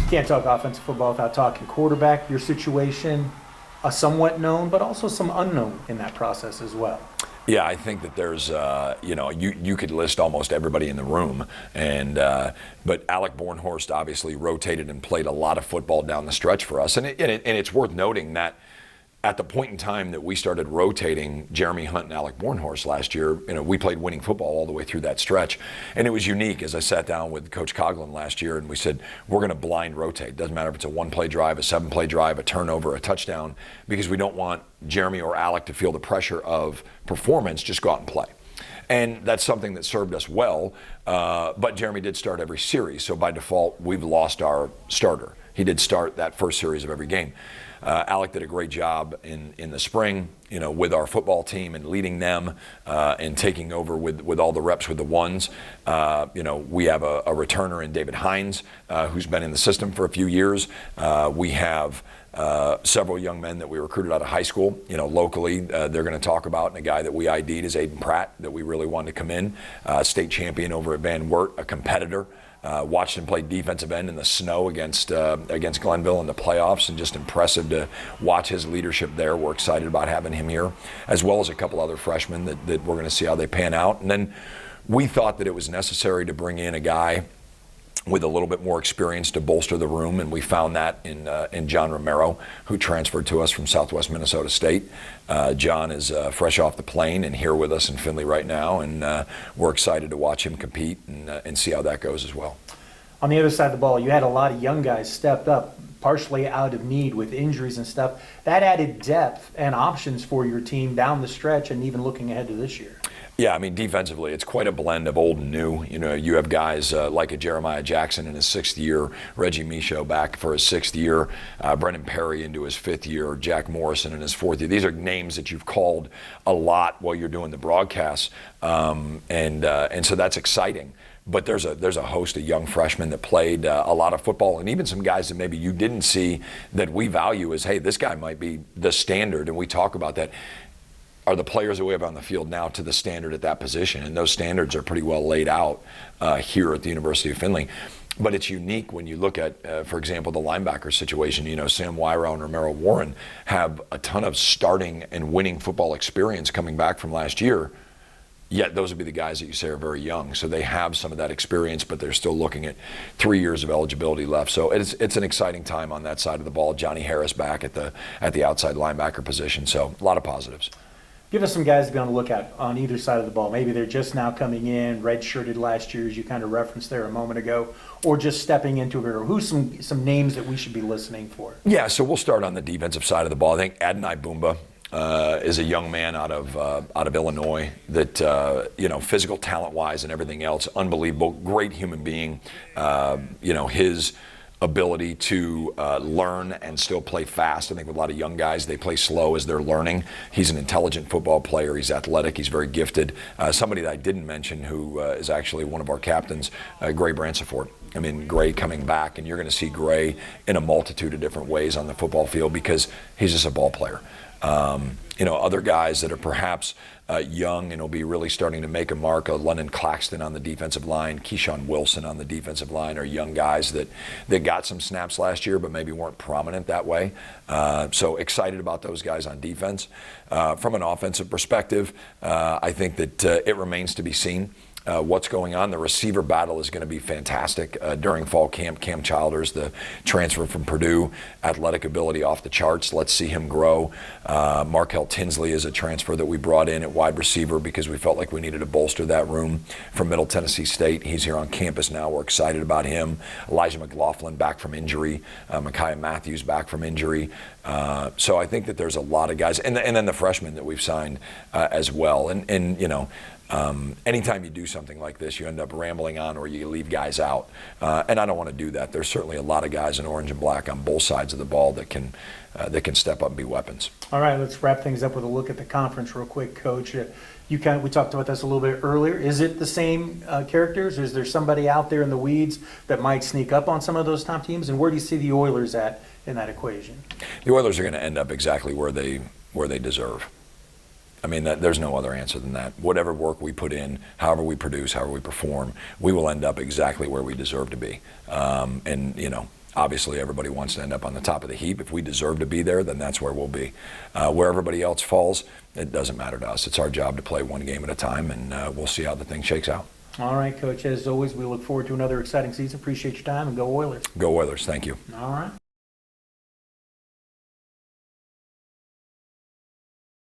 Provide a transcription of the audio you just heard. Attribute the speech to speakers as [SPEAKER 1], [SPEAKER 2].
[SPEAKER 1] Can't talk offensive football without talking quarterback. Your situation, a somewhat known, but also some unknown in that process as well.
[SPEAKER 2] Yeah, I think that there's, you could list almost everybody in the room, but Alec Bornhorst obviously rotated and played a lot of football down the stretch for us, and it's worth noting that at the point in time that we started rotating Jeremy Hunt and Alec Bornhorst last year, we played winning football all the way through that stretch. And it was unique as I sat down with Coach Coughlin last year and we said, we're going to blind rotate. Doesn't matter if it's a 1-play drive, a 7-play drive, a turnover, a touchdown, because we don't want Jeremy or Alec to feel the pressure of performance, just go out and play. And that's something that served us well, but Jeremy did start every series, so by default, we've lost our starter. He did start that first series of every game. Alec did a great job in the spring, with our football team and leading them and taking over with all the reps with the ones. We have a returner in David Hines who's been in the system for a few years. We have several young men that we recruited out of high school, locally. They're going to talk about, and a guy that we ID'd is Aiden Pratt that we really wanted to come in, state champion over at Van Wert, a competitor. Watched him play defensive end in the snow against Glenville in the playoffs, and just impressive to watch his leadership there. We're excited about having him here, as well as a couple other freshmen that we're going to see how they pan out. And then we thought that it was necessary to bring in a guy with a little bit more experience to bolster the room, and we found that in John Romero, who transferred to us from Southwest Minnesota State. John is fresh off the plane and here with us in Findlay right now, and we're excited to watch him compete and see how that goes as well.
[SPEAKER 1] On the other side of the ball, you had a lot of young guys stepped up, partially out of need with injuries and stuff. That added depth and options for your team down the stretch and even looking ahead to this year.
[SPEAKER 2] Yeah, I mean, defensively, it's quite a blend of old and new. You have guys like a Jeremiah Jackson in his 6th year, Reggie Michaud back for his 6th year, Brendan Perry into his 5th year, Jack Morrison in his 4th year. These are names that you've called a lot while you're doing the broadcasts, and so that's exciting. But there's a host of young freshmen that played a lot of football, and even some guys that maybe you didn't see that we value as, hey, this guy might be the standard, and we talk about that. Are the players that we have on the field now to the standard at that position? And those standards are pretty well laid out here at the University of Findlay. But it's unique when you look at, for example, the linebacker situation. Sam Wyrow and Romero Warren have a ton of starting and winning football experience coming back from last year. Yet those would be the guys that you say are very young. So they have some of that experience, but they're still looking at 3 years of eligibility left. So it's an exciting time on that side of the ball. Johnny Harris back at the outside linebacker position. So a lot of positives.
[SPEAKER 1] Give us some guys to be on the lookout on either side of the ball. Maybe they're just now coming in, red-shirted last year, as you kind of referenced there a moment ago, or just stepping into it. Or who's some names that we should be listening for? Yeah,
[SPEAKER 2] so we'll start on the defensive side of the ball. I think Adonai Boomba is a young man out of Illinois that, physical talent-wise and everything else, unbelievable, great human being. His ability to learn and still play fast. I think with a lot of young guys, they play slow as they're learning. He's an intelligent football player. He's athletic. He's very gifted. Somebody that I didn't mention who is actually one of our captains, Gray Bransford. I mean, Gray coming back, and you're going to see Gray in a multitude of different ways on the football field because he's just a ball player. Other guys that are perhaps young and will be really starting to make a mark, London Claxton on the defensive line, Keyshawn Wilson on the defensive line are young guys that got some snaps last year but maybe weren't prominent that way. So excited about those guys on defense. From an offensive perspective, I think that it remains to be seen what's going on. The receiver battle is going to be fantastic during fall camp. Cam Childers, the transfer from Purdue, athletic ability off the charts. Let's see him grow. Markel Tinsley is a transfer that we brought in at wide receiver because we felt like we needed to bolster that room from Middle Tennessee State. He's here on campus now. We're excited about him. Elijah McLaughlin back from injury. Micaiah Matthews back from injury. So I think that there's a lot of guys. And then the freshmen that we've signed as well. Anytime you do something like this, you end up rambling on or you leave guys out. And I don't want to do that. There's certainly a lot of guys in orange and black on both sides of the ball that can step up and be weapons.
[SPEAKER 1] All right, let's wrap things up with a look at the conference real quick, Coach. We talked about this a little bit earlier. Is it the same characters? Is there somebody out there in the weeds that might sneak up on some of those top teams? And where do you see the Oilers at in that equation?
[SPEAKER 2] The Oilers are going to end up exactly where they deserve. I mean, there's no other answer than that. Whatever work we put in, however we produce, however we perform, we will end up exactly where we deserve to be. obviously everybody wants to end up on the top of the heap. If we deserve to be there, then that's where we'll be. Where everybody else falls, it doesn't matter to us. It's our job to play one game at a time, and we'll see how the thing shakes out.
[SPEAKER 1] All right, Coach. As always, we look forward to another exciting season. Appreciate your time, and go Oilers.
[SPEAKER 2] Go Oilers. Thank you.
[SPEAKER 1] All right.